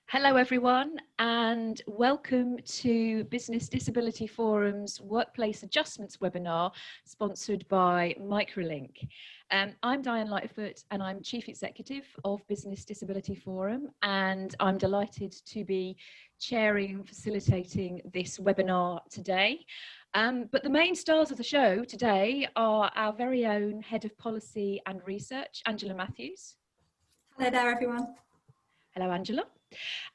Hello everyone and welcome to Business Disability Forum's Workplace Adjustments webinar sponsored by Microlink. I'm Diane Lightfoot and I'm Chief Executive of Business Disability Forum, and I'm delighted to be chairing and facilitating this webinar today. But the main stars of the show today are our very own Head of Policy and Research, Angela Matthews. Hello there everyone. Hello Angela.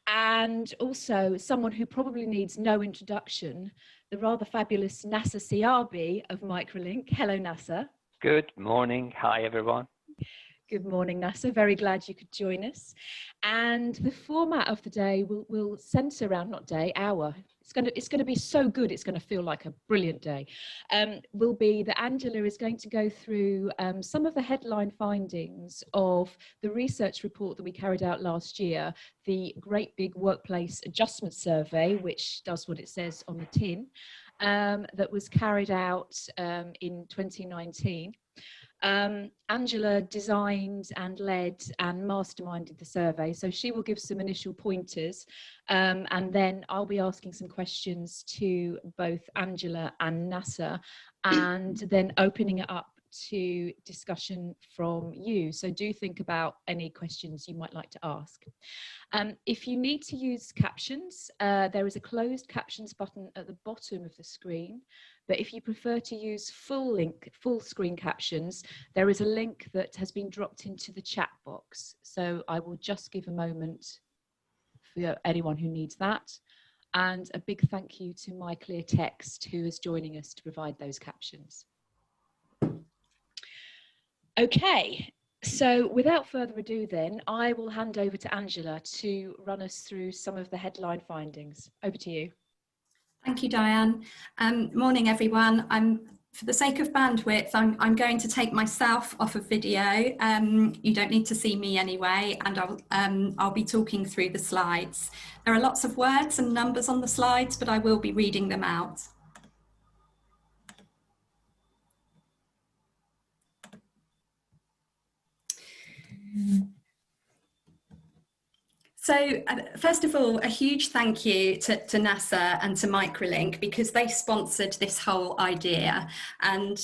And also someone who probably needs no introduction, the rather fabulous Nasser Siabi of Microlink. Hello, Nasser. Good morning. Hi, everyone. Good morning, Nasser. Very glad you could join us. And the format of the day will centre around, not day, hour. It's going to be so good, it's going to feel like a brilliant day. Will be that Angela is going to go through some of the headline findings of the research report that we carried out last year, the Great Big Workplace Adjustment Survey, which does what it says on the tin, that was carried out in 2019. Angela designed and led and masterminded the survey, so she will give some initial pointers, and then I'll be asking some questions to both Angela and Nasser, and then opening it up to discussion from you. So do think about any questions you might like to ask. If you need to use captions, there is a closed captions button at the bottom of the screen. But if you prefer to use full screen captions, there is a link that has been dropped into the chat box. So I will just give a moment for anyone who needs that. And a big thank you to My Clear Text, who is joining us to provide those captions. Okay, so without further ado then, I will hand over to Angela to run us through some of the headline findings. Over to you. Thank you, Diane. Morning, everyone. For the sake of bandwidth, I'm going to take myself off of video. You don't need to see me anyway, and I'll be talking through the slides. There are lots of words and numbers on the slides, but I will be reading them out. So first of all, a huge thank you to Nasser and to Microlink, because they sponsored this whole idea. And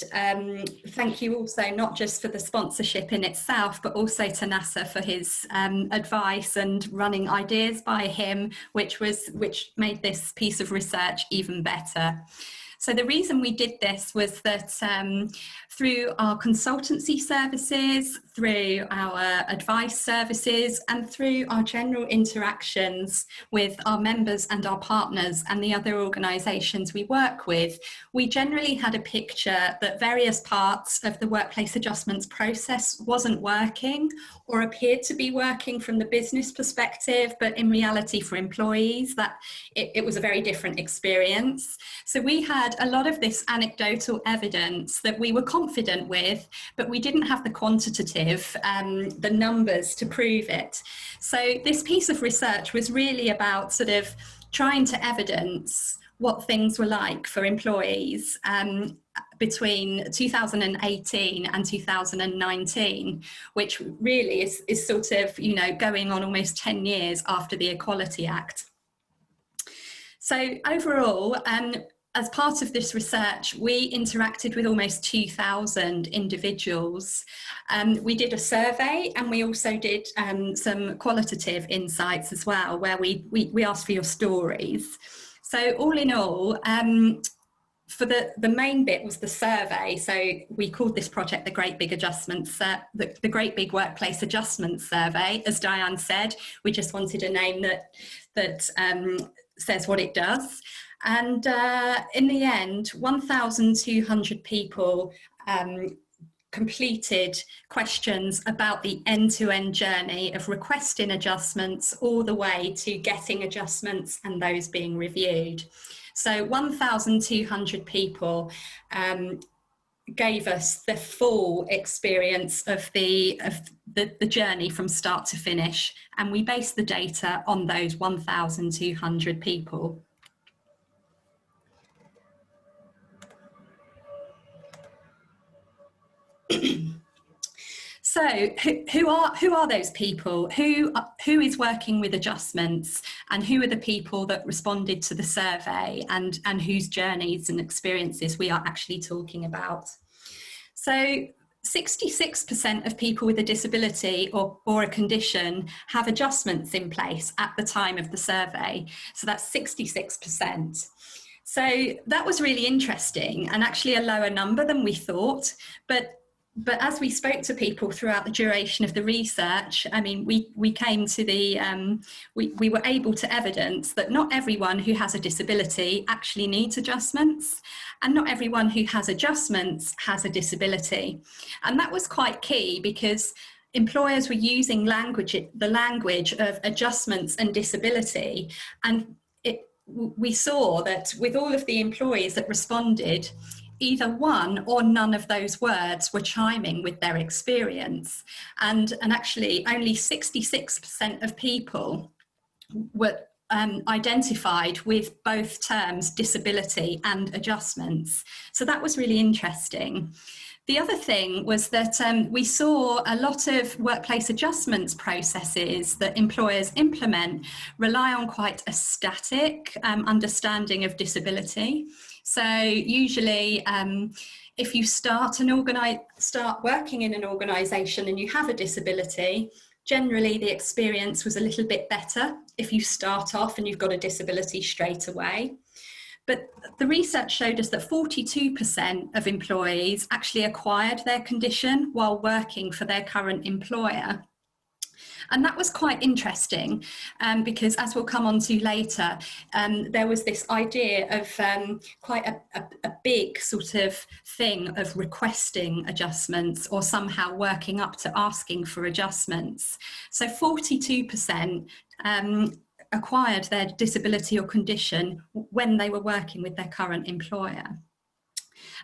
thank you also not just for the sponsorship in itself, but also to Nasser for his advice and running ideas by him, which made this piece of research even better. So the reason we did this was that through our consultancy services, through our advice services, and through our general interactions with our members and our partners and the other organisations we work with, we generally had a picture that various parts of the workplace adjustments process wasn't working, or appeared to be working from the business perspective, but in reality for employees, that it was a very different experience. So we had a lot of this anecdotal evidence that we were confident with, but we didn't have the quantitative, the numbers to prove it. So this piece of research was really about sort of trying to evidence what things were like for employees between 2018 and 2019, which really is sort of, you know, going on almost 10 years after the Equality Act. So overall, as part of this research, we interacted with almost 2,000 individuals. We did a survey, and we also did some qualitative insights as well, where we asked for your stories. So all in all, for the main bit was the survey. So we called this project the Great Big Adjustments, the Great Big Workplace Adjustments Survey. As Diane said, we just wanted a name that says what it does. And in the end, 1,200 people completed questions about the end-to-end journey of requesting adjustments all the way to getting adjustments and those being reviewed. So 1,200 people gave us the full experience of the journey from start to finish, and we based the data on those 1,200 people. So who are those people? Who is working with adjustments, and who are the people that responded to the survey, and whose journeys and experiences we are actually talking about? So 66% of people with a disability or a condition have adjustments in place at the time of the survey. So that's 66%. So that was really interesting, and actually a lower number than we thought. But as we spoke to people throughout the duration of the research, I mean, we came to the, we were able to evidence that not everyone who has a disability actually needs adjustments, and not everyone who has adjustments has a disability. And that was quite key, because employers were using the language of adjustments and disability, and we saw that with all of the employees that responded, either one or none of those words were chiming with their experience. And actually only 66% of people were identified with both terms, disability and adjustments. So that was really interesting. The other thing was that we saw a lot of workplace adjustments processes that employers implement rely on quite a static understanding of disability. So usually if you start working in an organisation and you have a disability, generally the experience was a little bit better if you start off and you've got a disability straight away. But the research showed us that 42% of employees actually acquired their condition while working for their current employer. And that was quite interesting because, as we'll come on to later, there was this idea of quite a big sort of thing of requesting adjustments or somehow working up to asking for adjustments. So 42% acquired their disability or condition when they were working with their current employer.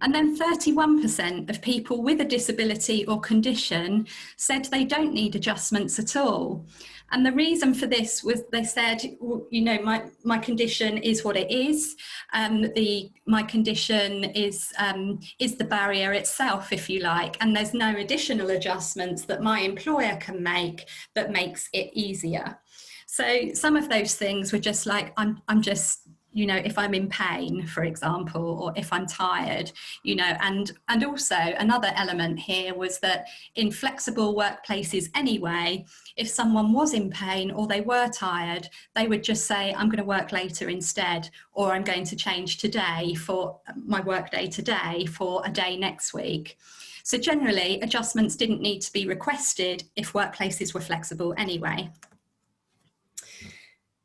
And then 31% of people with a disability or condition said they don't need adjustments at all. And the reason for this was they said, well, you know, my condition is what it is. My condition is the barrier itself, if you like, and there's no additional adjustments that my employer can make that makes it easier. So some of those things were just like, I'm just, you know, if I'm in pain, for example, or if I'm tired, you know, and also another element here was that in flexible workplaces anyway, if someone was in pain or they were tired, they would just say, I'm going to work later instead, or I'm going to change today for my work day today for a day next week. So generally, adjustments didn't need to be requested if workplaces were flexible anyway.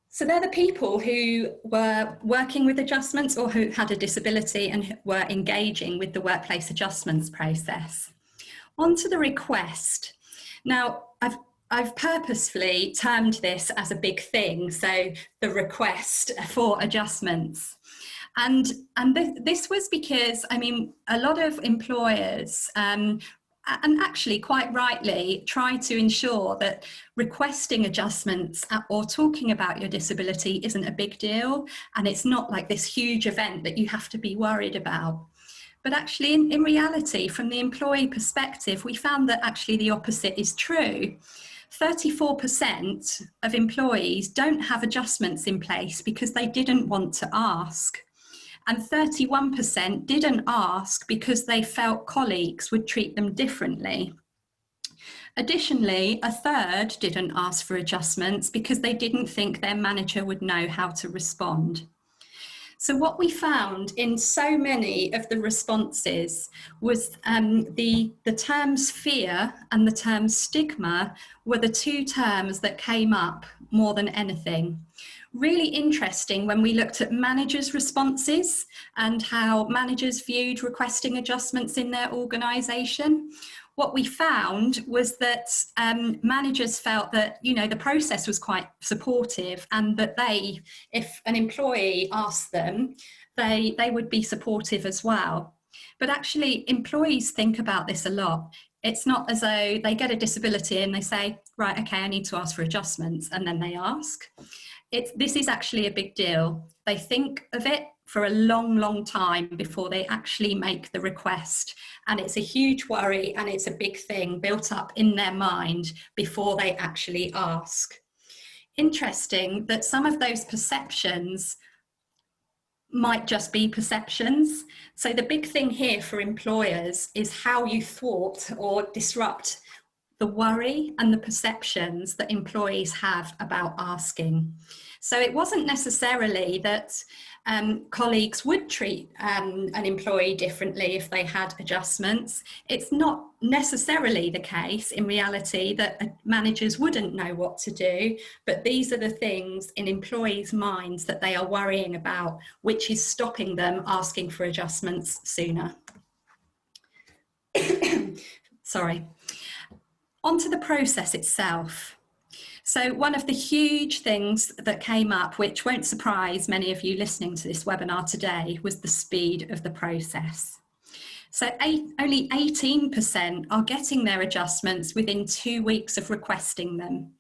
So they're the people who were working with adjustments or who had a disability and were engaging with the workplace adjustments process. On to the request. Now, I've purposefully termed this as a big thing, so the request for adjustments. And this was because, I mean, a lot of employers and actually quite rightly try to ensure that requesting adjustments or talking about your disability isn't a big deal, and it's not like this huge event that you have to be worried about. But actually in reality, from the employee perspective, we found that actually the opposite is true. 34% of employees don't have adjustments in place because they didn't want to ask. And 31% didn't ask because they felt colleagues would treat them differently. Additionally, a third didn't ask for adjustments because they didn't think their manager would know how to respond. So what we found in so many of the responses was the terms fear and the term stigma were the two terms that came up more than anything. Really interesting when we looked at managers' responses and how managers viewed requesting adjustments in their organisation. What we found was that managers felt that, you know, the process was quite supportive, and that they, if an employee asked them, they would be supportive as well. But actually, employees think about this a lot. It's not as though they get a disability and they say, right, okay, I need to ask for adjustments, and then they ask. This is actually a big deal. They think of it for a long, long time before they actually make the request. And it's a huge worry, and it's a big thing built up in their mind before they actually ask. Interesting that some of those perceptions might just be perceptions. So the big thing here for employers is how you thwart or disrupt the worry and the perceptions that employees have about asking. So it wasn't necessarily that colleagues would treat an employee differently if they had adjustments. It's not necessarily the case in reality that managers wouldn't know what to do, but these are the things in employees' minds that they are worrying about, which is stopping them asking for adjustments sooner. Sorry. Onto the process itself. So one of the huge things that came up, which won't surprise many of you listening to this webinar today, was the speed of the process. So only 18% are getting their adjustments within 2 weeks of requesting them.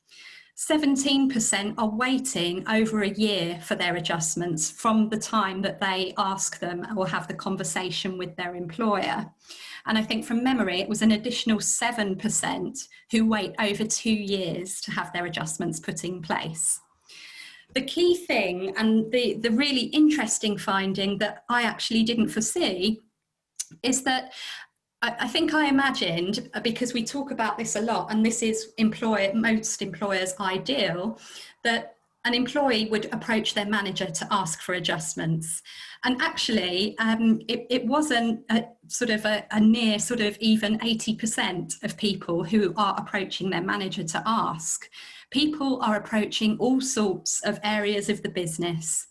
17% are waiting over a year for their adjustments from the time that they ask them or have the conversation with their employer. And I think from memory, it was an additional 7% who wait over 2 years to have their adjustments put in place. The key thing, and the really interesting finding that I actually didn't foresee, is that I think I imagined, because we talk about this a lot, and this is most employers' ideal, that an employee would approach their manager to ask for adjustments. And actually, it wasn't a near even 80% of people who are approaching their manager to ask. People are approaching all sorts of areas of the business.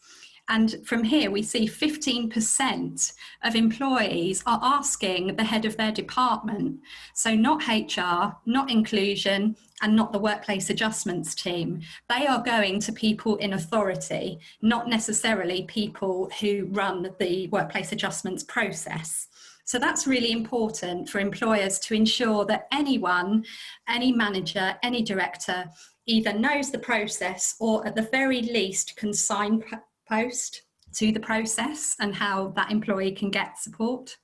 And from here, we see 15% of employees are asking the head of their department. So not HR, not inclusion, and not the workplace adjustments team. They are going to people in authority, not necessarily people who run the workplace adjustments process. So that's really important for employers to ensure that anyone, any manager, any director, either knows the process or at the very least can signpost to the process and how that employee can get support.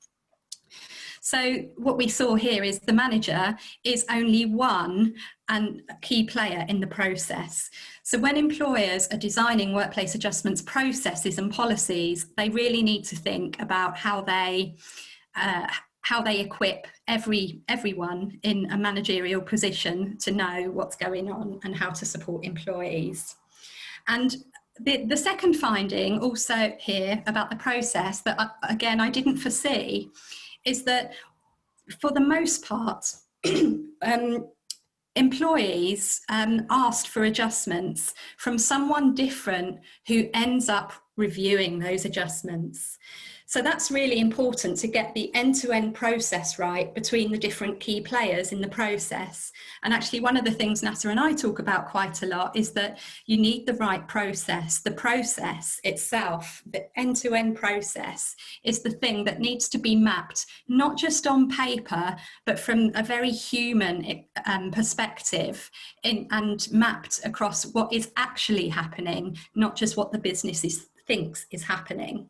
So what we saw here is the manager is only one and a key player in the process. So when employers are designing workplace adjustments processes and policies, they really need to think about how they equip everyone in a managerial position to know what's going on and how to support employees. And the second finding also here about the process that, again, I didn't foresee, is that for the most part, employees asked for adjustments from someone different who ends up reviewing those adjustments. So that's really important to get the end-to-end process right between the different key players in the process. And actually one of the things Nasser and I talk about quite a lot is that you need the right process. The process itself, the end-to-end process, is the thing that needs to be mapped, not just on paper, but from a very human perspective and mapped across what is actually happening, not just what the business thinks is happening.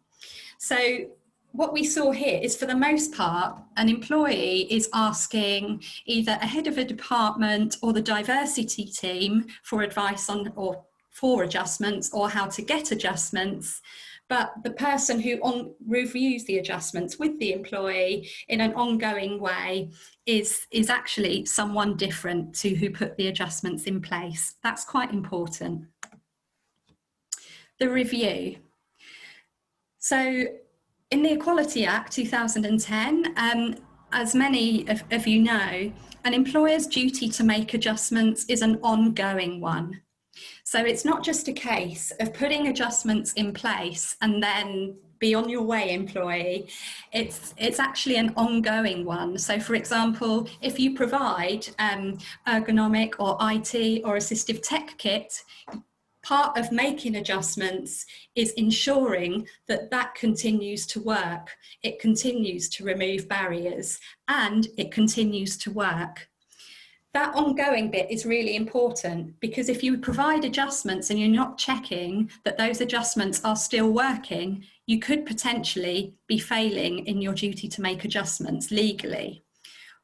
So what we saw here is, for the most part, an employee is asking either a head of a department or the diversity team for advice on or for adjustments or how to get adjustments. But the person who reviews the adjustments with the employee in an ongoing way is actually someone different to who put the adjustments in place. That's quite important. The review. So in the Equality Act 2010, as many of you know, an employer's duty to make adjustments is an ongoing one. So it's not just a case of putting adjustments in place and then be on your way, employee. It's actually an ongoing one. So for example, if you provide ergonomic or IT or assistive tech kit, part of making adjustments is ensuring that that continues to work. It continues to remove barriers and it continues to work. That ongoing bit is really important, because if you provide adjustments and you're not checking that those adjustments are still working, you could potentially be failing in your duty to make adjustments legally.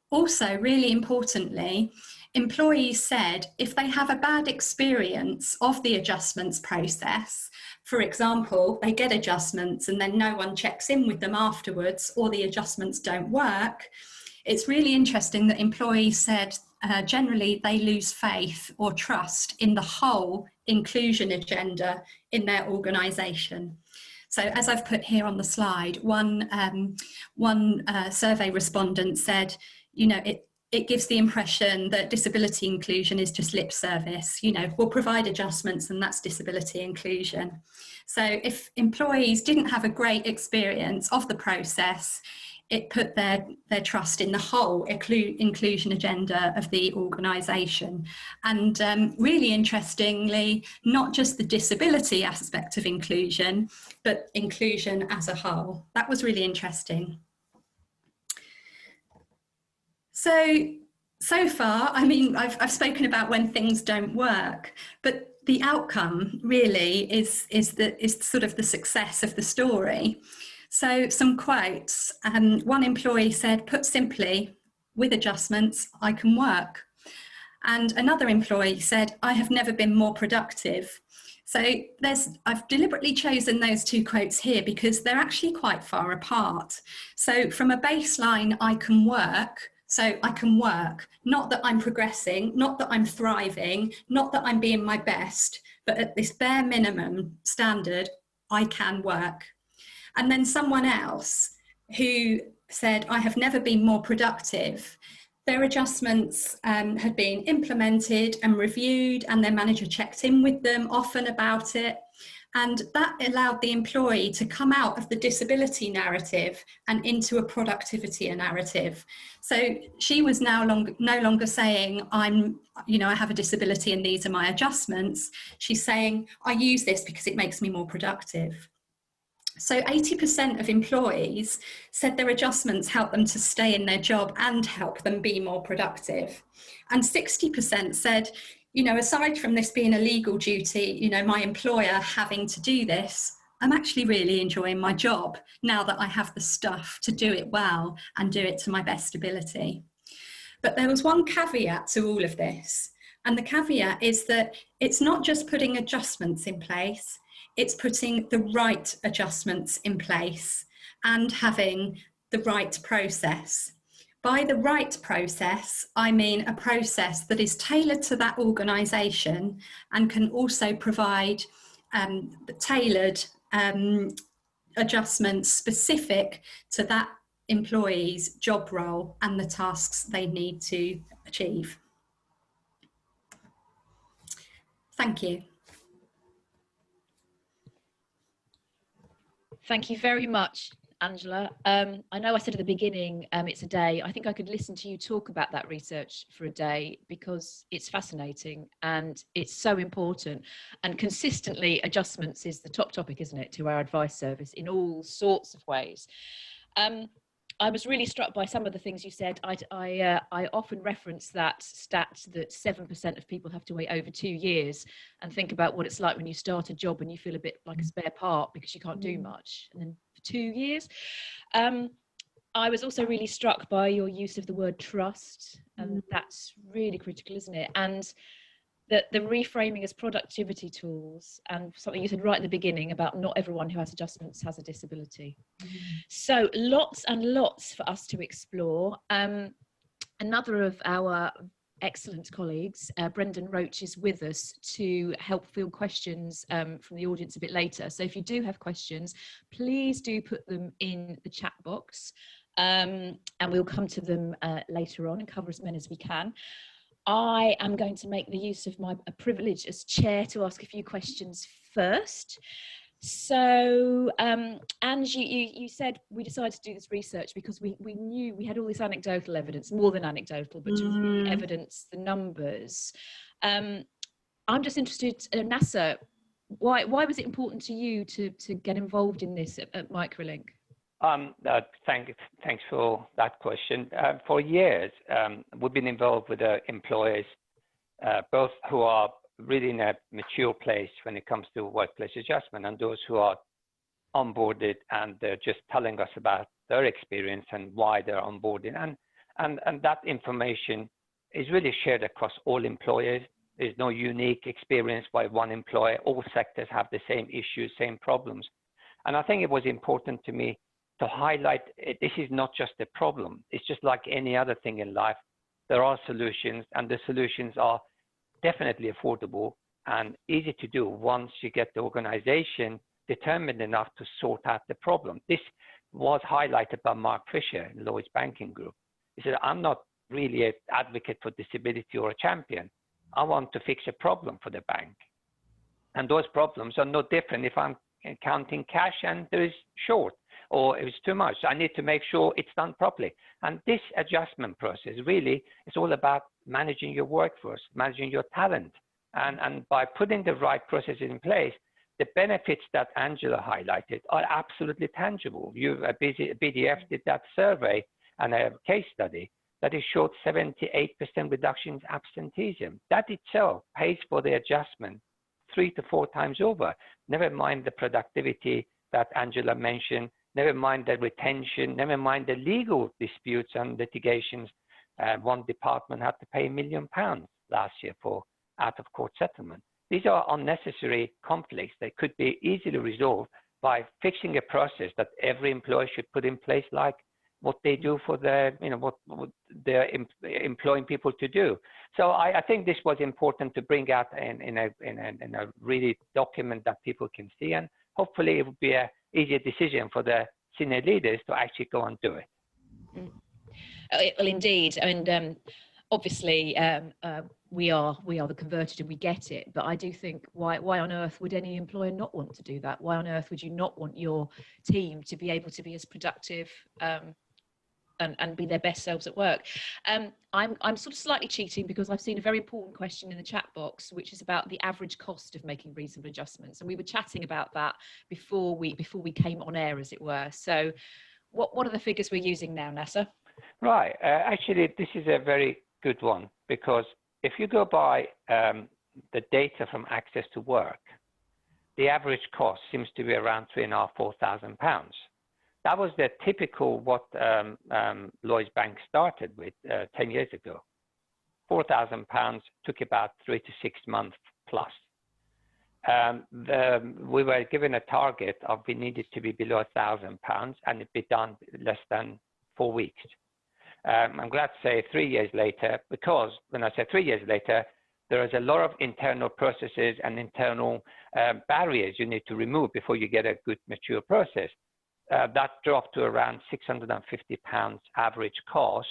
Also, really importantly, employees said if they have a bad experience of the adjustments process, for example, they get adjustments and then no one checks in with them afterwards, or the adjustments don't work, it's really interesting that employees said generally they lose faith or trust in the whole inclusion agenda in their organisation. So as I've put here on the slide, one survey respondent said, you know, it gives the impression that disability inclusion is just lip service. You know, we'll provide adjustments and that's disability inclusion. So if employees didn't have a great experience of the process, it put their trust in the whole inclusion agenda of the organisation. And really interestingly, not just the disability aspect of inclusion, but inclusion as a whole. That was really interesting. So far, I mean, I've spoken about when things don't work, but the outcome really is sort of the success of the story. So some quotes. One employee said, put simply, with adjustments, I can work. And another employee said, I have never been more productive. So I've deliberately chosen those two quotes here because they're actually quite far apart. So from a baseline, I can work. So I can work, not that I'm progressing, not that I'm thriving, not that I'm being my best, but at this bare minimum standard, I can work. And then someone else who said, I have never been more productive. Their adjustments had been implemented and reviewed, and their manager checked in with them often about it. And that allowed the employee to come out of the disability narrative and into a productivity narrative. So she was no longer saying, I have a disability and these are my adjustments. She's saying, I use this because it makes me more productive. So 80% of employees said their adjustments help them to stay in their job and help them be more productive. And 60% said, you know, aside from this being a legal duty, you know, my employer having to do this, I'm actually really enjoying my job now that I have the stuff to do it well and do it to my best ability. But there was one caveat to all of this. And the caveat is that it's not just putting adjustments in place, it's putting the right adjustments in place and having the right process. By the right process, I mean a process that is tailored to that organisation and can also provide tailored adjustments specific to that employee's job role and the tasks they need to achieve. Thank you. Thank you very much, Angela. I know I said at the beginning, it's a day. I think I could listen to you talk about that research for a day because it's fascinating and it's so important. And consistently, adjustments is the top topic, isn't it, to our advice service in all sorts of ways. I was really struck by some of the things you said. I often reference that stat that 7% of people have to wait over 2 years, and think about what it's like when you start a job and you feel a bit like a spare part because you can't do much. And then for 2 years. I was also really struck by your use of the word trust, and that's really critical, isn't it? And the reframing as productivity tools, and something you said right at the beginning about not everyone who has adjustments has a disability. So lots and lots for us to explore. Another of our excellent colleagues, Brendan Roach, is with us to help field questions from the audience a bit later. So if you do have questions, please do put them in the chat box, and we'll come to them later on and cover as many as we can. I am going to make the use of my privilege as chair to ask a few questions first. So, Ange, you said we decided to do this research because we knew we had all this anecdotal evidence, more than anecdotal, but to really evidence the numbers. I'm just interested, Nasser, why was it important to you to get involved in this at Microlink? Thanks for that question. For years, we've been involved with employers, both who are really in a mature place when it comes to workplace adjustment and those who are onboarded and they're just telling us about their experience and why they're onboarding. And that information is really shared across all employers. There's no unique experience by one employer. All sectors have the same issues, same problems. And I think it was important to me to highlight this is not just a problem. It's just like any other thing in life. There are solutions, and the solutions are definitely affordable and easy to do once you get the organization determined enough to sort out the problem. This was highlighted by Mark Fisher in Lloyds Banking Group. He said, I'm not really an advocate for disability or a champion. I want to fix a problem for the bank. And those problems are no different if I'm counting cash and there is short or it's too much. I need to make sure it's done properly. And this adjustment process really is all about managing your workforce, managing your talent. And by putting the right processes in place, the benefits that Angela highlighted are absolutely tangible. BDF did that survey and a case study that it showed 78% reduction in absenteeism. That itself pays for the adjustment 3 to 4 times over. Never mind the productivity that Angela mentioned, never mind the retention, never mind the legal disputes and litigations. One department had to pay £1 million last year for out-of-court settlement. These are unnecessary conflicts that could be easily resolved by fixing a process that every employer should put in place, like what they do for their, what they're employing people to do. So I think this was important to bring out in a really document that people can see, and hopefully it will be an easier decision for the senior leaders to actually go and do it. Well, indeed, and obviously we are the converted and we get it, but I do think why on earth would any employer not want to do that? Why on earth would you not want your team to be able to be as productive and be their best selves at work? I'm sort of slightly cheating because I've seen a very important question in the chat box, which is about the average cost of making reasonable adjustments, and we were chatting about that before we came on air, as it were. So what are the figures we're using now, Nasser? Right. Actually, this is a very good one, because if you go by the data from Access to Work, the average cost seems to be around £3,500–4,000. That was the typical what Lloyds Bank started with 10 years ago. £4,000 took about 3 to 6 months plus. We were given a target of we needed to be below £1,000 and it'd be done less than 4 weeks. I'm glad to say 3 years later, because when I say 3 years later, there is a lot of internal processes and internal barriers you need to remove before you get a good mature process. That dropped to around £650 average cost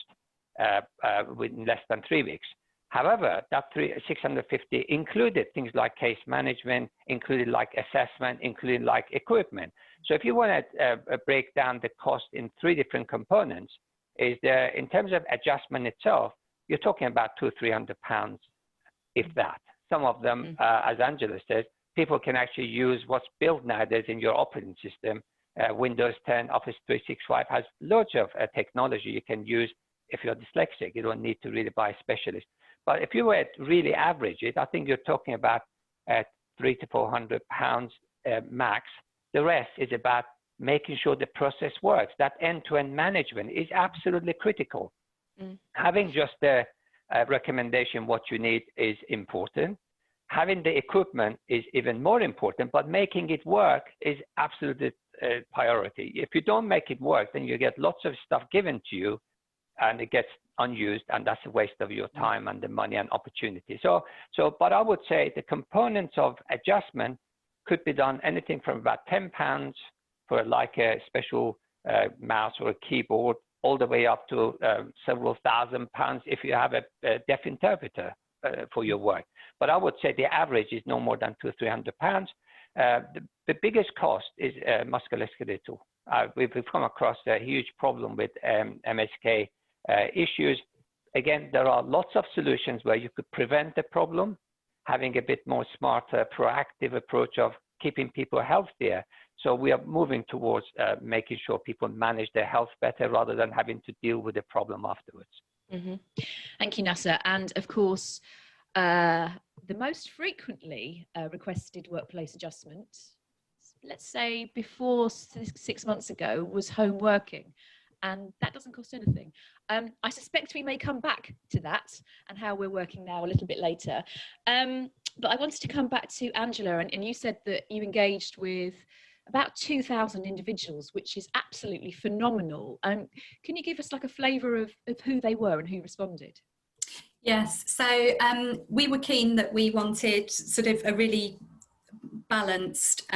within less than 3 weeks. However, that 650 included things like case management, included like assessment, included like equipment. So if you want to break down the cost in 3 different components, is there, in terms of adjustment itself, you're talking about £200–300, if that. Some of them, as Angela says, people can actually use what's built nowadays in your operating system. Windows 10, Office 365 has loads of technology you can use if you're dyslexic. You don't need to really buy a specialist. But if you were to really average it, I think you're talking about £300 to £400 max. The rest is about making sure the process works. That end-to-end management is absolutely critical. Having just the recommendation what you need is important. Having the equipment is even more important, but making it work is absolutely priority. If you don't make it work, then you get lots of stuff given to you and it gets unused, and that's a waste of your time and the money and opportunity. But I would say the components of adjustment could be done anything from about £10 for like a special mouse or a keyboard, all the way up to several £1,000s if you have a deaf interpreter for your work. But I would say the average is no more than £200–300. The biggest cost is musculoskeletal. We've come across a huge problem with MSK issues. Again, there are lots of solutions where you could prevent the problem, having a bit more smarter, proactive approach of keeping people healthier. So we are moving towards making sure people manage their health better rather than having to deal with the problem afterwards. Thank you, Nasser. And of course, the most frequently requested workplace adjustment, let's say before 6 months ago was home working, and that doesn't cost anything. I suspect we may come back to that and how we're working now a little bit later. But I wanted to come back to Angela, and you said that you engaged with about 2,000 individuals, which is absolutely phenomenal. Can you give us like a flavour of who they were and who responded? Yes, so we were keen that we wanted sort of a really balanced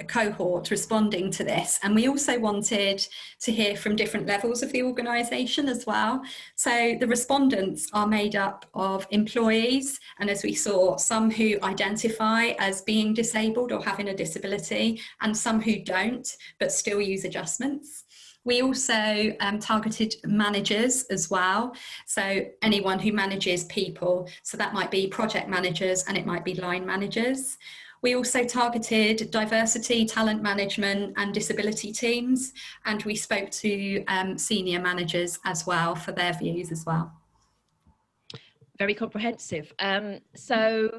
cohort responding to this, and we also wanted to hear from different levels of the organisation as well. So the respondents are made up of employees, and as we saw, some who identify as being disabled or having a disability, and some who don't but still use adjustments. We also targeted managers as well, so anyone who manages people, so that might be project managers and it might be line managers. We also targeted diversity, talent management and disability teams, and we spoke to senior managers as well for their views as well. Very comprehensive. So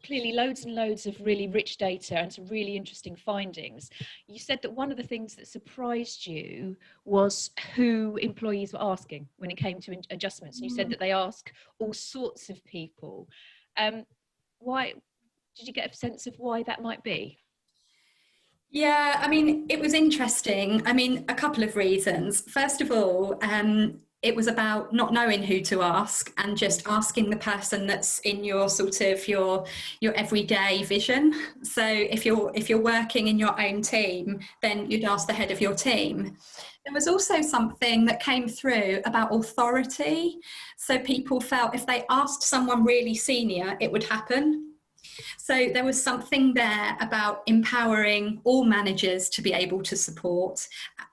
clearly loads and loads of really rich data and some really interesting findings. You said that one of the things that surprised you was who employees were asking when it came to adjustments. And you said that they ask all sorts of people. Why? Did you get a sense of why that might be? Yeah, I mean, it was interesting. I mean, a couple of reasons. First of all, it was about not knowing who to ask and just asking the person that's in your sort of your everyday vision. So if you're working in your own team, then you'd ask the head of your team. There was also something that came through about authority. So people felt if they asked someone really senior, it would happen. So there was something there about empowering all managers to be able to support,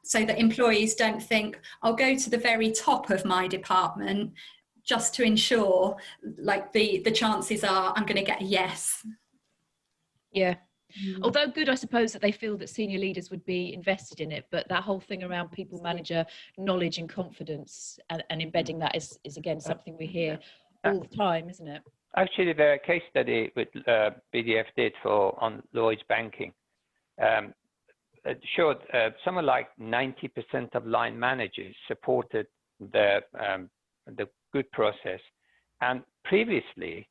so that employees don't think, I'll go to the very top of my department just to ensure, like the chances are I'm going to get a yes. Yeah. Although good, I suppose, that they feel that senior leaders would be invested in it, but that whole thing around people manager knowledge and confidence and embedding that is again something we hear all the time, isn't it? Actually, the case study with BDF did on Lloyd's banking it showed something like 90% of line managers supported the good process, and previously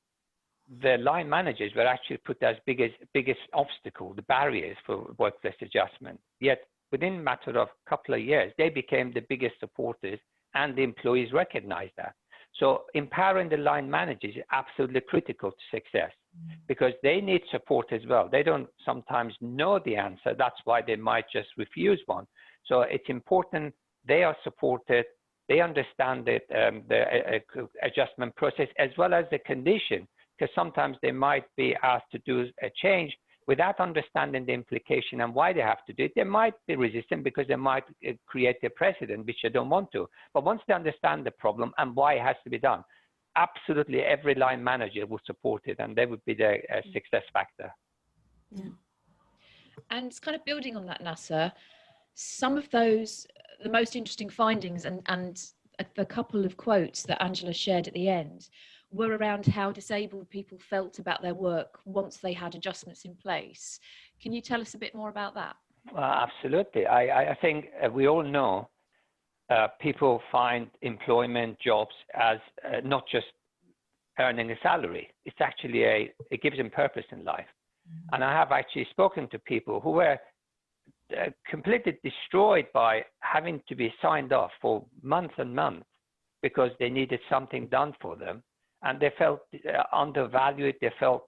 the line managers were actually put as biggest obstacle, the barriers for workplace adjustment. Yet within a matter of a couple of years, they became the biggest supporters, and the employees recognized that. So empowering the line managers is absolutely critical to success, because they need support as well. They don't sometimes know the answer. That's why they might just refuse one. So it's important they are supported, they understand the adjustment process as well as the condition, because sometimes they might be asked to do a change without understanding the implication and why they have to do it. They might be resistant because they might create a precedent, which they don't want to. But once they understand the problem and why it has to be done, absolutely every line manager will support it, and they would be the success factor. Yeah. And it's kind of building on that, Nasser, some of those, the most interesting findings and a couple of quotes that Angela shared at the end were around how disabled people felt about their work once they had adjustments in place. Can you tell us a bit more about that? Well, absolutely. I think we all know people find employment jobs as not just earning a salary. It's actually it gives them purpose in life. And I have actually spoken to people who were completely destroyed by having to be signed off for months and months because they needed something done for them. And they felt undervalued, they felt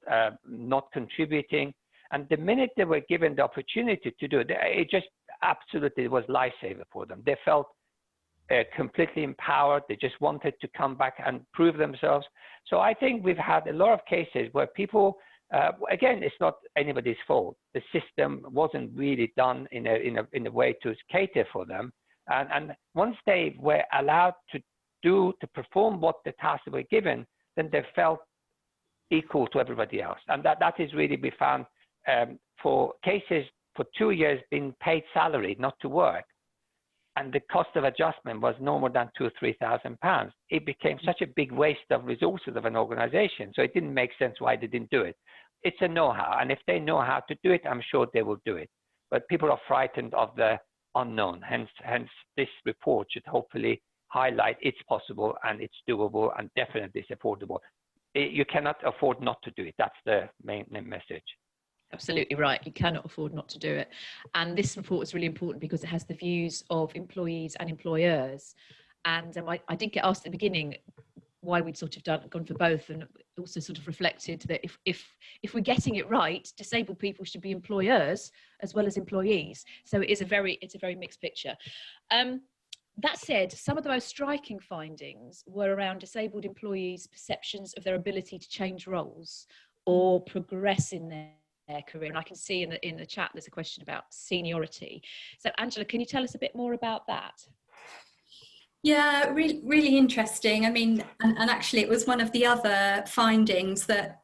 not contributing. And the minute they were given the opportunity to do it, it just absolutely was lifesaver for them. They felt completely empowered. They just wanted to come back and prove themselves. So I think we've had a lot of cases where people, again, it's not anybody's fault. The system wasn't really done in a way to cater for them. And once they were allowed to perform what the tasks were given, then they felt equal to everybody else. And that is really, we found for cases for 2 years being paid salary not to work, and the cost of adjustment was no more than £2,000 or £3,000. It became such a big waste of resources of an organization. So it didn't make sense why they didn't do it. it's a know-how. And if they know how to do it, I'm sure they will do it. But people are frightened of the unknown. Hence this report should hopefully highlight it's possible and it's doable and definitely it's affordable. You cannot afford not to do it. That's the main message. Absolutely right. You cannot afford not to do it. And this report is really important because it has the views of employees and employers. And I did get asked at the beginning why we'd sort of gone for both, and also sort of reflected that if we're getting it right, disabled people should be employers as well as employees. So it's a very mixed picture. That said, some of the most striking findings were around disabled employees' perceptions of their ability to change roles or progress in their career. And I can see in the chat there's a question about seniority. So Angela, can you tell us a bit more about that? Yeah, really interesting. I mean, and actually it was one of the other findings that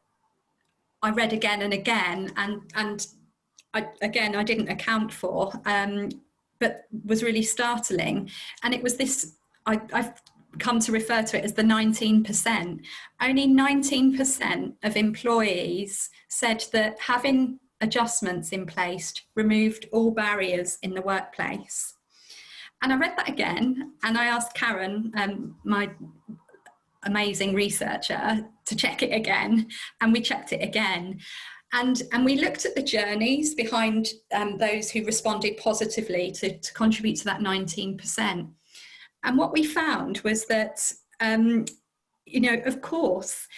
I read again and again, and I didn't account for, but was really startling. And it was this, I've come to refer to it as the 19%. Only 19% of employees said that having adjustments in place removed all barriers in the workplace. And I read that again, and I asked Karen, my amazing researcher, to check it again, and we checked it again. And we looked at the journeys behind those who responded positively to contribute to that 19%. And what we found was that, of course,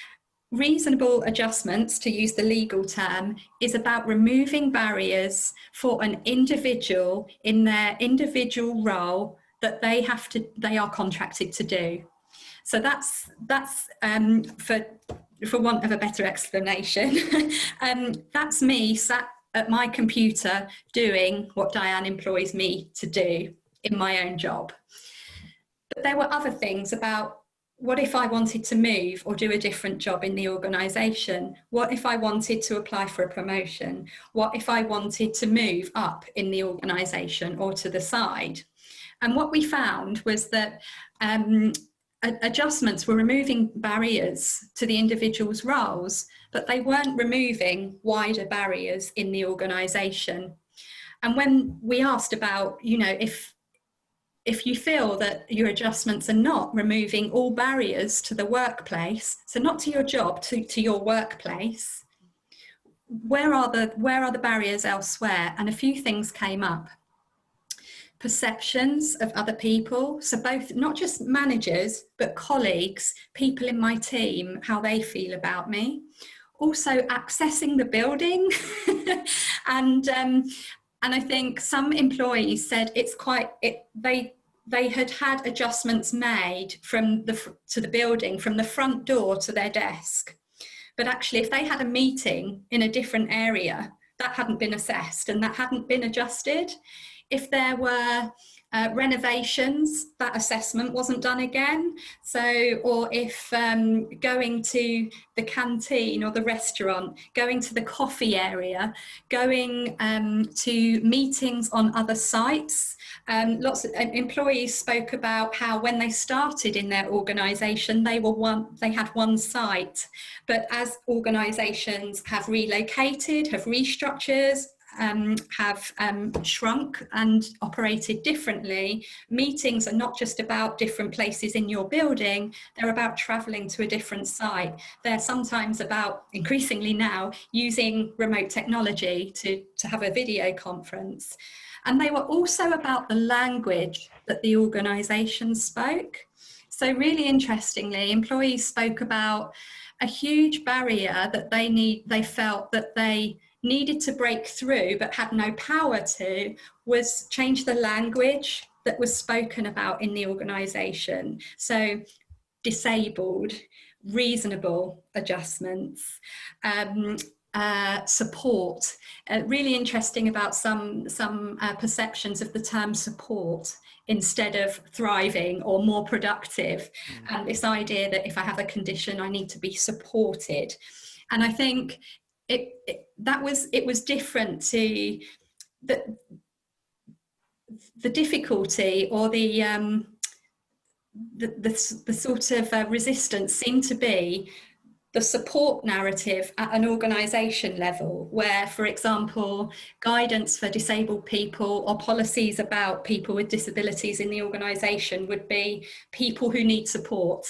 reasonable adjustments, to use the legal term, is about removing barriers for an individual in their individual role that they are contracted to do. So that's for want of a better explanation, that's me sat at my computer doing what Diane employs me to do in my own job. But there were other things about, what if I wanted to move or do a different job in the organisation? What if I wanted to apply for a promotion? What if I wanted to move up in the organisation or to the side? And what we found was that adjustments were removing barriers to the individual's roles, but they weren't removing wider barriers in the organisation. And when we asked about, if you feel that your adjustments are not removing all barriers to the workplace, so not to your job, to your workplace, where are the barriers elsewhere? And a few things came up. Perceptions of other people, so both, not just managers, but colleagues, people in my team, how they feel about me. Also accessing the building. And I think some employees said they had adjustments made to the building, from the front door to their desk. But actually, if they had a meeting in a different area, that hadn't been assessed and that hadn't been adjusted. If there were renovations, that assessment wasn't done again. So, or if going to the canteen or the restaurant, going to the coffee area, going to meetings on other sites. Lots of employees spoke about how when they started in their organisation, they had one site, but as organisations have relocated, have restructured, have shrunk and operated differently, meetings are not just about different places in your building, they're about travelling to a different site. They're sometimes about, increasingly now, using remote technology to have a video conference. And they were also about the language that the organisation spoke. So really interestingly, employees spoke about a huge barrier that they felt that they needed to break through but had no power to, was change the language that was spoken about in the organisation. So disabled, reasonable adjustments, support. Really interesting about some perceptions of the term support instead of thriving or more productive. And this idea that if I have a condition, I need to be supported. And I think it was different to the difficulty or the sort of resistance seemed to be the support narrative at an organisation level, where, for example, guidance for disabled people or policies about people with disabilities in the organisation would be people who need support.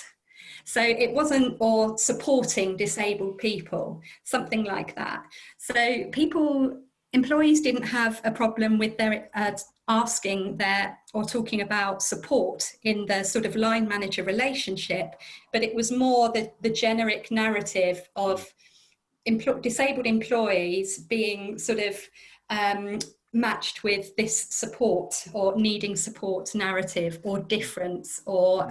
So it wasn't, or supporting disabled people, something like that. So employees didn't have a problem with their asking their, or talking about support in the sort of line manager relationship, but it was more the generic narrative of disabled employees being sort of matched with this support or needing support narrative, or difference, or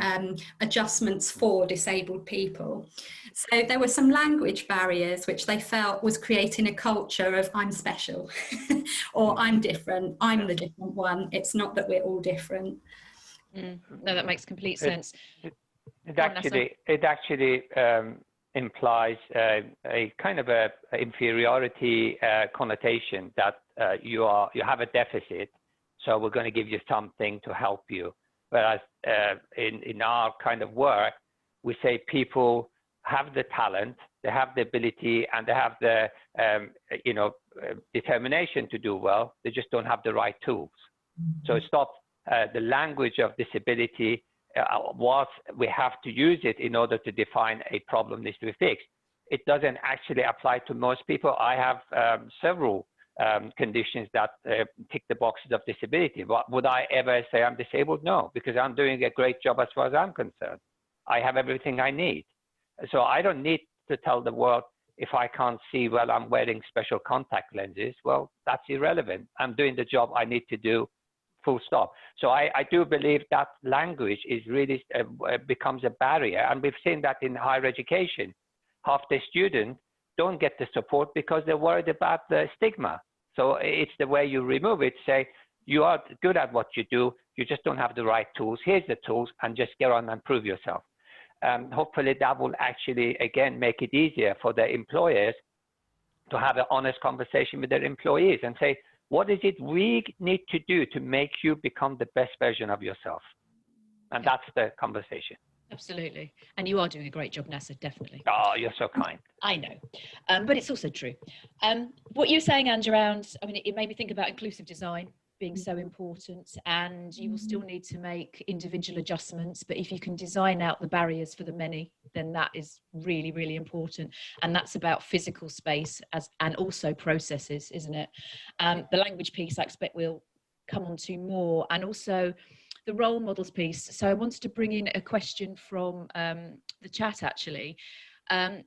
adjustments for disabled people. So there were some language barriers which they felt was creating a culture of I'm special or I'm different, I'm the different one. It's not that we're all different. No, that makes complete sense. It actually implies a kind of a inferiority connotation, that you have a deficit, so we're going to give you something to help you. Whereas in our kind of work, we say people have the talent, they have the ability, and they have the determination to do well. They just don't have the right tools. So it's not the language of disability. We have to use it in order to define a problem needs to be fixed. It doesn't actually apply to most people. I have several conditions that tick the boxes of disability. But would I ever say I'm disabled? No, because I'm doing a great job as far as I'm concerned. I have everything I need. So I don't need to tell the world, if I can't see, well, I'm wearing special contact lenses. Well, that's irrelevant. I'm doing the job I need to do, full stop. So I do believe that language is really becomes a barrier. And we've seen that in higher education. Half the students don't get the support because they're worried about the stigma. So it's the way you remove it. Say, you are good at what you do, you just don't have the right tools. Here's the tools, and just get on and prove yourself. Hopefully that will actually, again, make it easier for the employers to have an honest conversation with their employees and say, what is it we need to do to make you become the best version of yourself? And that's the conversation. Absolutely. And you are doing a great job, Nasser, definitely. Oh, you're so kind. I know, but it's also true. What you're saying, Ange, around, I mean, it made me think about inclusive design being so important, and you will still need to make individual adjustments, but if you can design out the barriers for the many, then that is really, really important. And that's about physical space and also processes, isn't it? The language piece, I expect we'll come on to more, and also the role models piece. So I wanted to bring in a question from the chat, actually.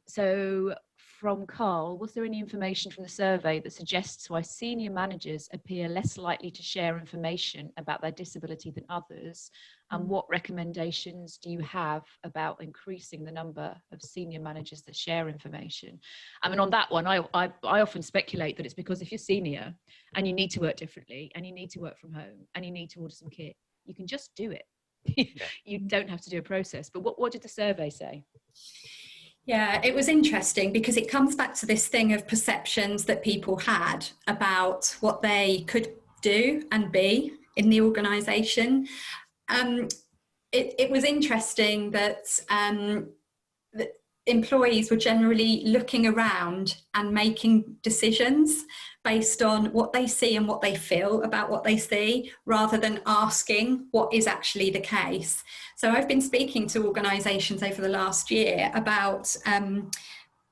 So from Carl, was there any information from the survey that suggests why senior managers appear less likely to share information about their disability than others? And what recommendations do you have about increasing the number of senior managers that share information? I mean, on that one, I often speculate that it's because if you're senior and you need to work differently, and you need to work from home, and you need to order some kit, you can just do it. You don't have to do a process. But what did the survey say? Yeah, it was interesting because it comes back to this thing of perceptions that people had about what they could do and be in the organisation. It was interesting that employees were generally looking around and making decisions based on what they see and what they feel about what they see, rather than asking what is actually the case. So I've been speaking to organisations over the last year about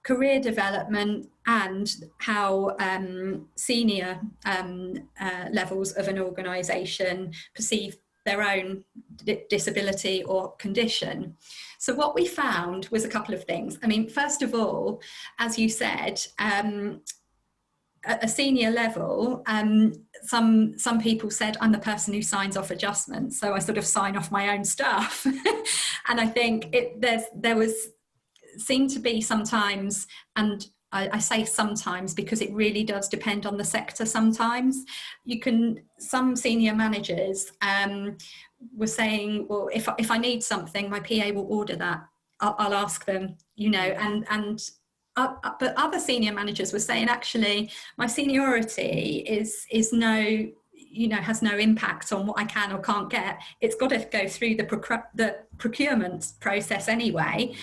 career development and how senior levels of an organisation perceive their own disability or condition. So what we found was a couple of things. I mean, first of all, as you said, at a senior level, some people said, I'm the person who signs off adjustments, so I sort of sign off my own stuff. And I think there seemed to be sometimes, and I say sometimes because it really does depend on the sector sometimes. Some senior managers were saying, well, if I need something, my PA will order that. I'll ask them, you know, but other senior managers were saying, actually, my seniority is no, you know, has no impact on what I can or can't get. It's got to go through the procurement process anyway.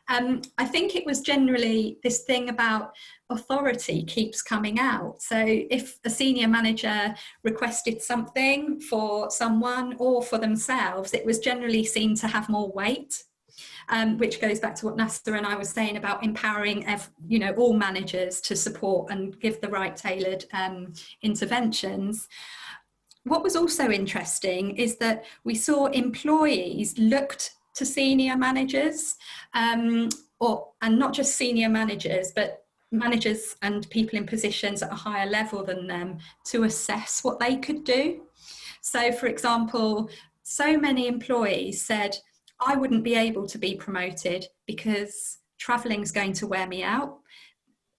I think it was generally this thing about authority keeps coming out. So if a senior manager requested something for someone or for themselves, it was generally seen to have more weight. Which goes back to what Nasser and I was saying about empowering, all managers to support and give the right tailored interventions. What was also interesting is that we saw employees looked to senior managers, and not just senior managers, but managers and people in positions at a higher level than them to assess what they could do. So, for example, so many employees said, I wouldn't be able to be promoted because travelling is going to wear me out.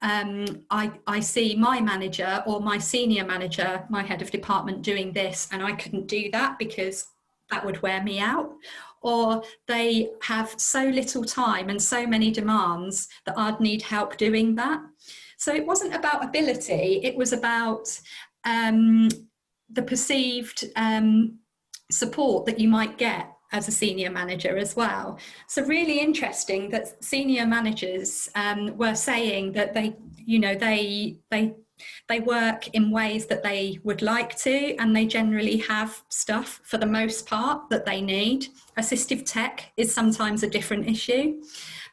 I see my manager or my senior manager, my head of department, doing this, and I couldn't do that because that would wear me out. Or they have so little time and so many demands that I'd need help doing that. So it wasn't about ability, it was about the perceived support that you might get as a senior manager as well. So really interesting that senior managers were saying that they work in ways that they would like to, and they generally have stuff for the most part that they need. Assistive tech is sometimes a different issue.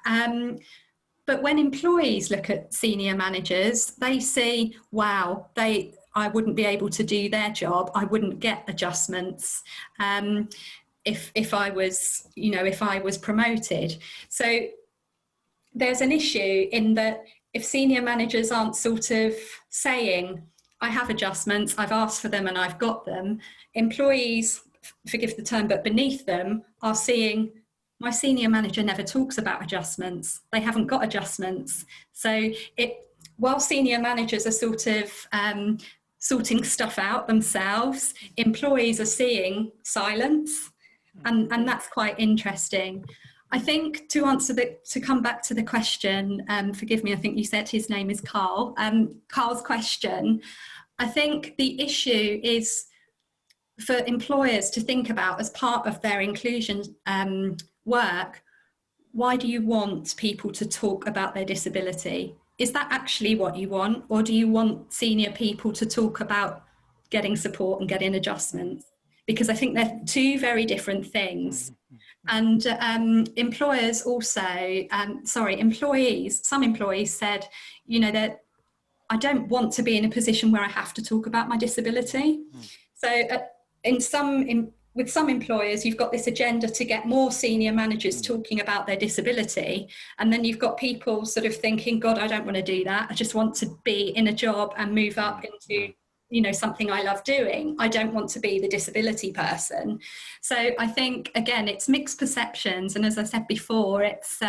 But when employees look at senior managers, they see, wow, I wouldn't be able to do their job. I wouldn't get adjustments. If I was promoted. So there's an issue in that if senior managers aren't sort of saying, I have adjustments, I've asked for them and I've got them, employees, forgive the term, but beneath them are seeing, my senior manager never talks about adjustments. They haven't got adjustments. So while senior managers are sort of sorting stuff out themselves, employees are seeing silence. And that's quite interesting. I think to come back to the question, forgive me, I think you said his name is Carl. Carl's question, I think the issue is for employers to think about as part of their inclusion work, why do you want people to talk about their disability? Is that actually what you want? Or do you want senior people to talk about getting support and getting adjustments? Because I think they're two very different things. And employers also, some employees said, that I don't want to be in a position where I have to talk about my disability. So with some employers, you've got this agenda to get more senior managers talking about their disability. And then you've got people sort of thinking, God, I don't want to do that. I just want to be in a job and move up into something I love doing. I don't want to be the disability person. So I think, again, it's mixed perceptions. And as I said before, it's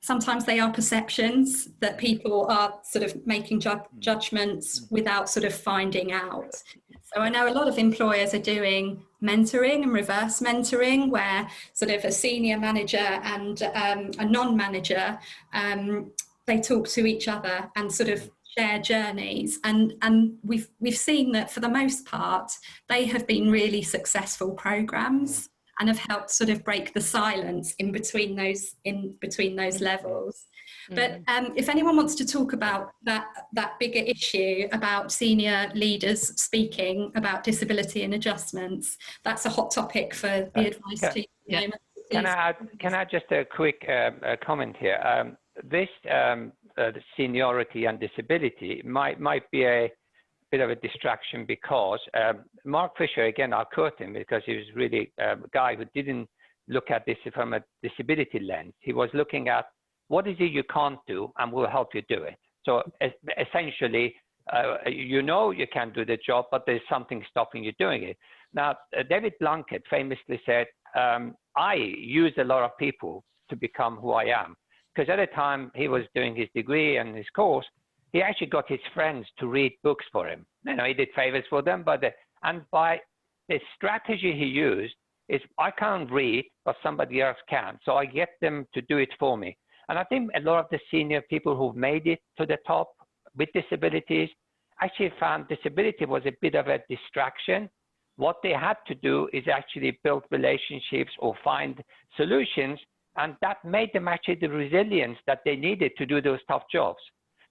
sometimes they are perceptions that people are sort of making judgments without sort of finding out. So I know a lot of employers are doing mentoring and reverse mentoring, where sort of a senior manager and a non-manager, they talk to each other and sort of share journeys, and we've seen that for the most part they have been really successful programs and have helped sort of break the silence in between those levels. But if anyone wants to talk about that bigger issue about senior leaders speaking about disability and adjustments, that's a hot topic for the advice team. Yeah. Can I add just a quick comment here? This the seniority and disability might be a bit of a distraction, because Mark Fisher, again, I'll quote him because he was really a guy who didn't look at this from a disability lens. He was looking at what is it you can't do and we'll help you do it. So essentially, you can do the job, but there's something stopping you doing it. Now, David Blunkett famously said, I use a lot of people to become who I am. Because at the time he was doing his degree and his course, he actually got his friends to read books for him. He did favors for them, and by the strategy he used is, I can't read, but somebody else can. So I get them to do it for me. And I think a lot of the senior people who've made it to the top with disabilities actually found disability was a bit of a distraction. What they had to do is actually build relationships or find solutions And that made them actually the resilience that they needed to do those tough jobs.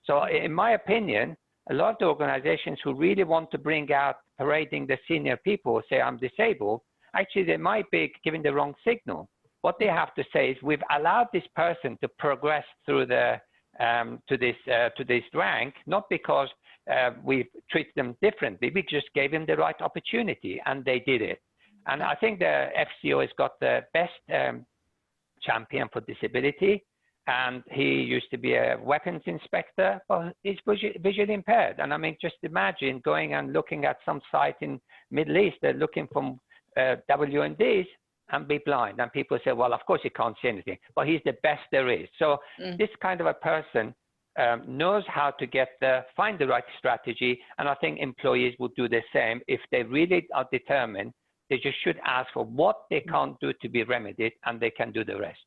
So in my opinion, a lot of the organizations who really want to bring out parading the senior people, say I'm disabled, actually they might be giving the wrong signal. What they have to say is we've allowed this person to progress through the to this rank, not because we've treated them differently, we just gave them the right opportunity and they did it. And I think the FCO has got the best champion for disability, and he used to be a weapons inspector, but he's visually impaired. And I mean, just imagine going and looking at some site in Middle East, they're looking for WNDs and be blind. And people say, well, of course he can't see anything, but he's the best there is. So this kind of a person knows how to find the right strategy. And I think employees will do the same. If they really are determined, they just should ask for what they can't do to be remedied, and they can do the rest.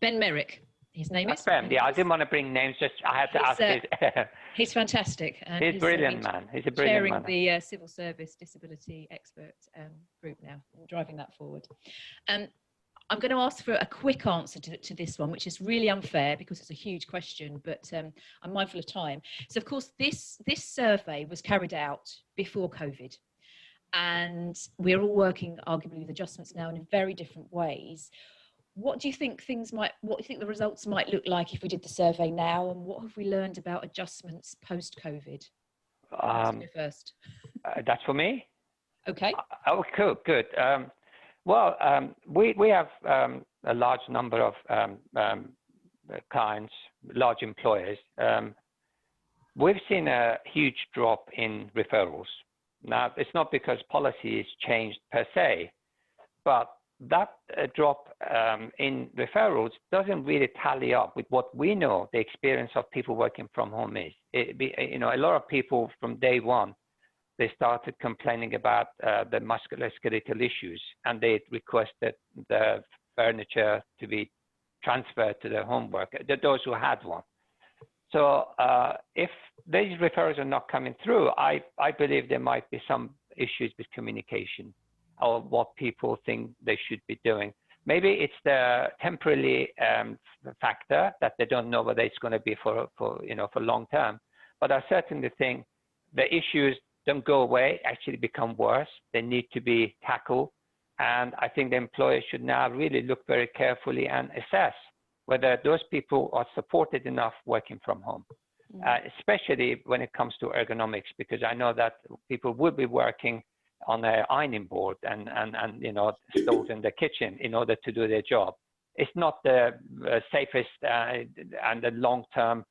Ben Merrick, his name is. Ben, yeah, I didn't want to bring names, just I had to ask his. He's fantastic. And he's brilliant, man. He's a brilliant man. Chairing the Civil Service Disability Expert group now, driving that forward. I'm going to ask for a quick answer to this one, which is really unfair because it's a huge question, but I'm mindful of time. So, of course, this survey was carried out before COVID. And we're all working arguably with adjustments now in very different ways. What do you think the results might look like if we did the survey now, and what have we learned about adjustments post-COVID? First. That's for me? Okay. Oh, cool, good. We have a large number of clients, large employers. We've seen a huge drop in referrals. Now, it's not because policy has changed per se, but that drop in referrals doesn't really tally up with what we know the experience of people working from home is. A lot of people from day one, they started complaining about the musculoskeletal issues, and they requested the furniture to be transferred to their home worker, those who had one. So if these referrals are not coming through, I believe there might be some issues with communication or what people think they should be doing. Maybe it's the temporary factor that they don't know whether it's going to be for long term. But I certainly think the issues don't go away, actually become worse. They need to be tackled. And I think the employers should now really look very carefully and assess whether those people are supported enough working from home, especially when it comes to ergonomics, because I know that people will be working on an ironing board and stoves in the kitchen in order to do their job. It's not the safest and the long-term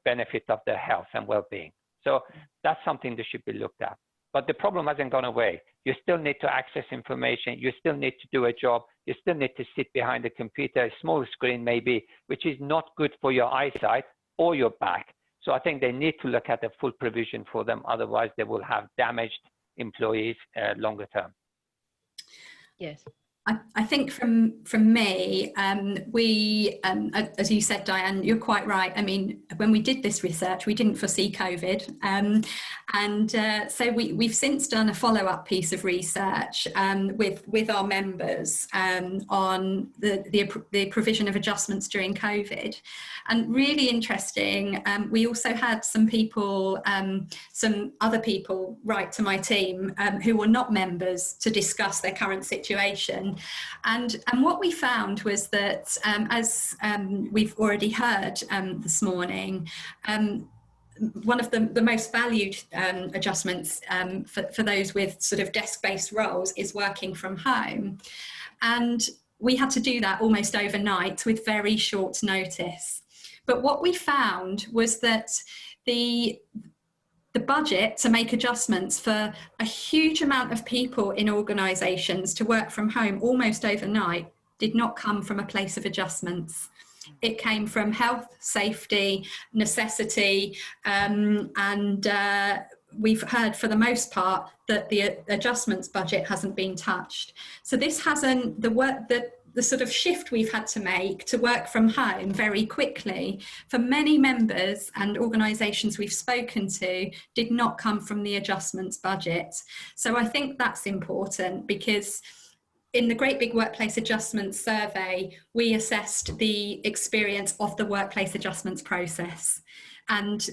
benefit of their health and well-being. So that's something that should be looked at. But the problem hasn't gone away. You still need to access information. You still need to do a job. You still need to sit behind a computer, a small screen maybe, which is not good for your eyesight or your back. So I think they need to look at the full provision for them. Otherwise, they will have damaged employees longer term. Yes. I think from me, we, as you said, Diane, you're quite right. I mean, when we did this research, we didn't foresee COVID. So we've since done a follow-up piece of research with our members on the provision of adjustments during COVID. And really interesting, we also had some other people write to my team who were not members to discuss their current situation. And what we found was that, as we've already heard this morning, one of the most valued adjustments for those with sort of desk-based roles is working from home. And we had to do that almost overnight with very short notice. But what we found was that the budget to make adjustments for a huge amount of people in organisations to work from home almost overnight did not come from a place of adjustments. It came from health, safety, necessity, and we've heard for the most part that the adjustments budget hasn't been touched. So this hasn't, the sort of shift we've had to make to work from home very quickly for many members and organisations we've spoken to did not come from the adjustments budget. So I think that's important because in the Great Big Workplace Adjustments survey, we assessed the experience of the workplace adjustments process. And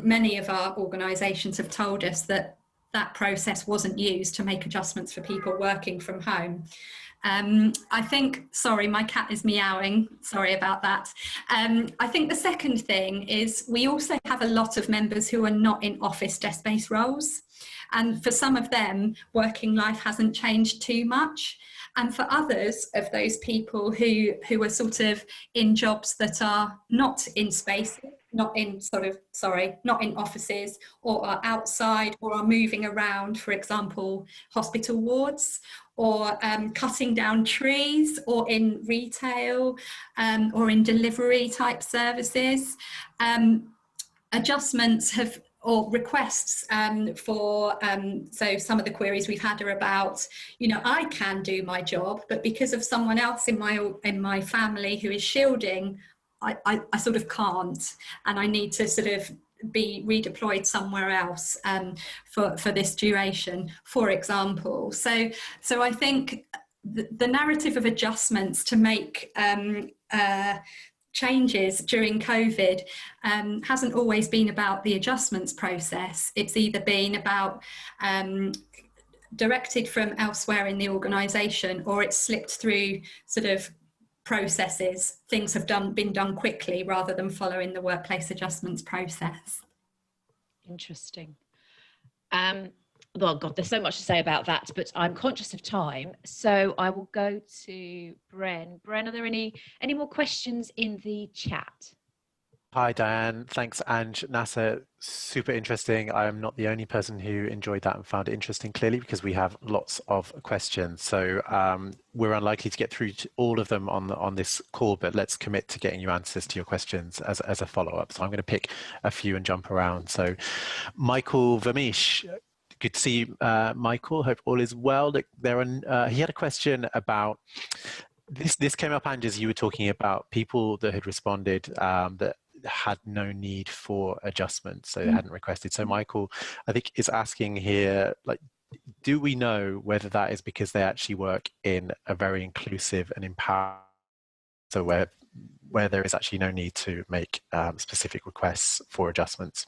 many of our organisations have told us that that process wasn't used to make adjustments for people working from home. I think, sorry, my cat is meowing, sorry about that. I think the second thing is we also have a lot of members who are not in office desk-based roles. And for some of them, working life hasn't changed too much. And for others of those people who are sort of in jobs that are not in spaces, not in offices, or are outside, or are moving around, for example, hospital wards, or cutting down trees, or in retail, or in delivery type services, adjustments have, or requests so some of the queries we've had are about, you know, I can do my job, but because of someone else in my family who is shielding, I sort of can't, and I need to sort of be redeployed somewhere else for this duration, for example. So I think the narrative of adjustments to make changes during COVID hasn't always been about the adjustments process. It's either been about directed from elsewhere in the organisation, or it's slipped through sort of processes. Things have been done quickly rather than following the workplace adjustments process. Interesting. Well, God, there's so much to say about that, but I'm conscious of time, so I will go to BREN. BREN, are there any more questions in the chat? Hi, Diane. Thanks, Ange. Nasser, super interesting. I am not the only person who enjoyed that and found it interesting, clearly, because we have lots of questions. So we're unlikely to get through to all of them on this call, but let's commit to getting you answers to your questions as a follow-up. So I'm going to pick a few and jump around. So Michael Vermeesh, good to see you, Michael. Hope all is well. He had a question about this came up, Ange, as you were talking about people that had responded that had no need for adjustment, so they hadn't requested. So Michael, I think, is asking here, like, do we know whether that is because they actually work in a very inclusive and empowered, so where there is actually no need to make specific requests for adjustments?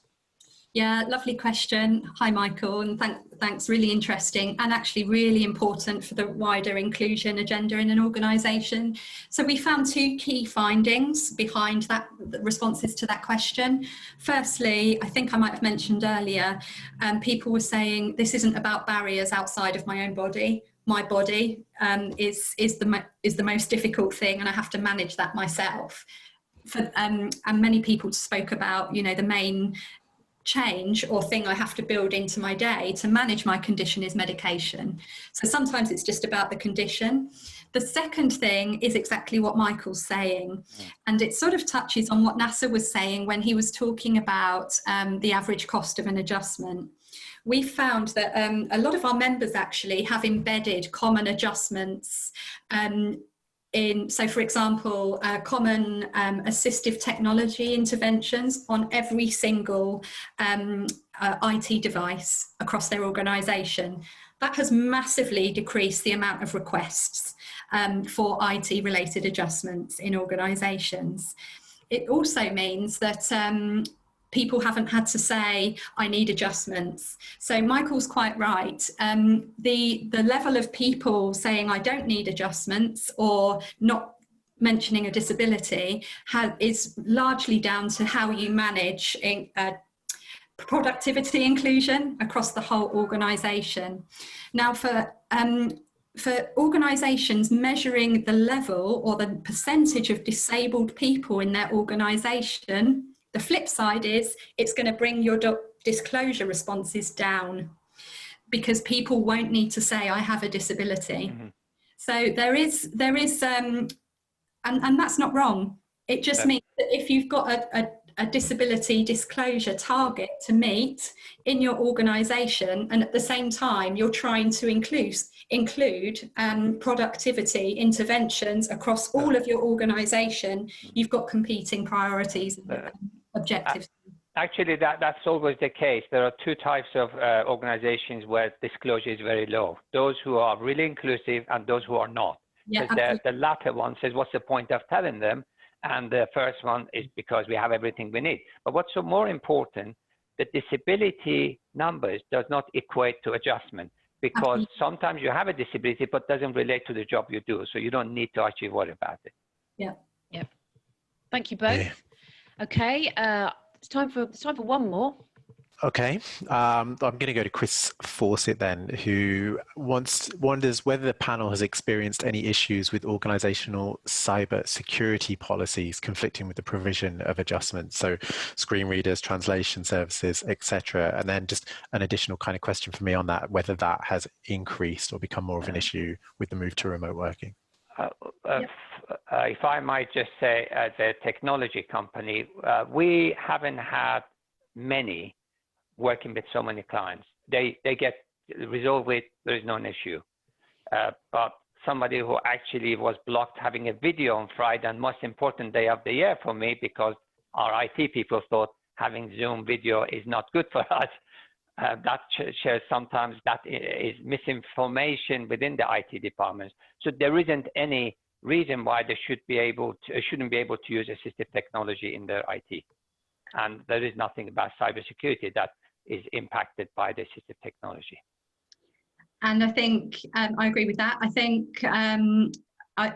Yeah, lovely question. Hi, Michael, and thanks. Really interesting, and actually really important for the wider inclusion agenda in an organisation. So we found two key findings behind the responses to that question. Firstly, I think I might have mentioned earlier, people were saying this isn't about barriers outside of my own body. My body is the most difficult thing, and I have to manage that myself. And many people spoke about, you know, the main change or thing I have to build into my day to manage my condition is medication. So sometimes it's just about the condition. The second thing is exactly what Michael's saying, and it sort of touches on what Nasser was saying when he was talking about the average cost of an adjustment. We found that a lot of our members actually have embedded common adjustments so for example, common assistive technology interventions on every single IT device across their organisation. That has massively decreased the amount of requests for IT related adjustments in organisations. It also means that people haven't had to say, I need adjustments. So Michael's quite right. The level of people saying, I don't need adjustments, or not mentioning a disability is largely down to how you manage productivity inclusion across the whole organisation. Now, for organisations measuring the level or the percentage of disabled people in their organisation, the flip side is it's going to bring your disclosure responses down, because people won't need to say I have a disability. Mm-hmm. So there is and that's not wrong. It just means that if you've got a disability disclosure target to meet in your organisation, and at the same time you're trying to include productivity interventions across all of your organisation, you've got competing priorities and objectives. Actually, that's always the case. There are two types of organizations where disclosure is very low. Those who are really inclusive and those who are not. Yeah, The latter one says, what's the point of telling them? And the first one is because we have everything we need. But what's so more important, the disability numbers does not equate to adjustment, because sometimes you have a disability but doesn't relate to the job you do. So you don't need to actually worry about it. Yeah. Yeah. Thank you both. Yeah. Okay. It's time for one more. Okay, I'm going to go to Chris Fawcett then, who wonders whether the panel has experienced any issues with organizational cyber security policies conflicting with the provision of adjustments, so screen readers, translation services, etc. And then just an additional kind of question for me on that, whether that has increased or become more of an issue with the move to remote working. If I might just say, as a technology company, we haven't had many working with so many clients. They get resolved with, there is no issue. But somebody who actually was blocked having a video on Friday, and most important day of the year for me, because our IT people thought having Zoom video is not good for us. That shows sometimes that is misinformation within the IT departments. So there isn't any reason why they shouldn't be able to use assistive technology in their IT. And there is nothing about cybersecurity that is impacted by the assistive technology. And I think I agree with that. I think I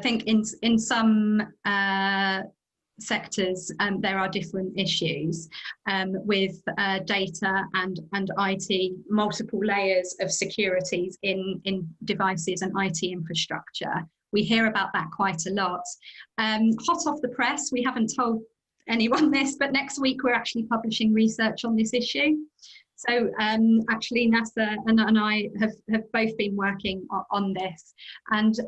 think in some sectors there are different issues with data and IT, multiple layers of securities in devices and IT infrastructure. We hear about that quite a lot. Hot off the press, we haven't told anyone this, but next week we're actually publishing research on this issue. So actually Nasser and I have both been working on this, and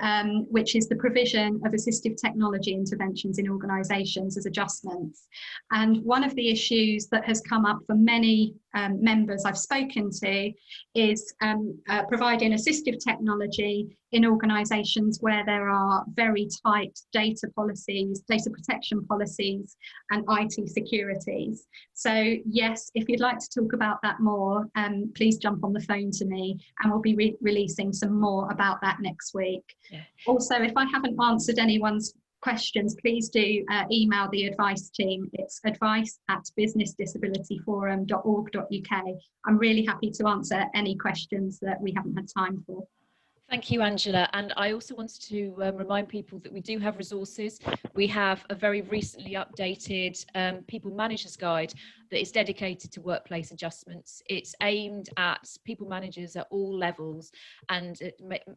which is the provision of assistive technology interventions in organisations as adjustments. And one of the issues that has come up for many members I've spoken to is providing assistive technology in organisations where there are very tight data policies, data protection policies, and IT securities. So yes, if you'd like to talk about that more, please jump on the phone to me, and we'll be releasing some more about that next week. Yeah. Also, if I haven't answered anyone's questions, please do email the advice team. It's advice@businessdisabilityforum.org.uk. I'm really happy to answer any questions that we haven't had time for. Thank you, Angela. And I also wanted to remind people that we do have resources. We have a very recently updated People Managers Guide that is dedicated to workplace adjustments. It's aimed at people managers at all levels, and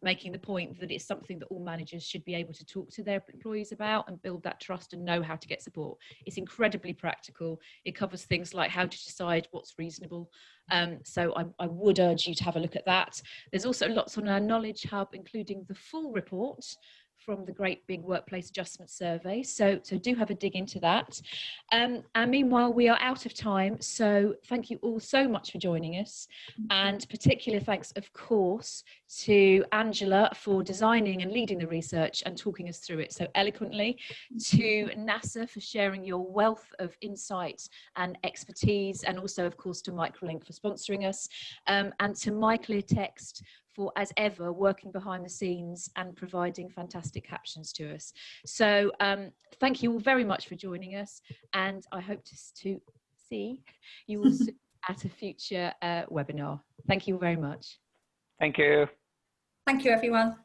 making the point that it's something that all managers should be able to talk to their employees about and build that trust and know how to get support. It's incredibly practical. It covers things like how to decide what's reasonable. So I would urge you to have a look at that. There's also lots on our Knowledge Hub, including the full report from the Great Big Workplace Adjustment Survey. So do have a dig into that. And meanwhile, we are out of time. So thank you all so much for joining us. And particular thanks, of course, to Angela for designing and leading the research and talking us through it so eloquently, to Nasser for sharing your wealth of insight and expertise, and also, of course, to Microlink for sponsoring us, and to MyClearText for, as ever, working behind the scenes and providing fantastic captions to us. So thank you all very much for joining us, and I hope to see you all soon at a future webinar. Thank you very much. Thank you. Thank you, everyone.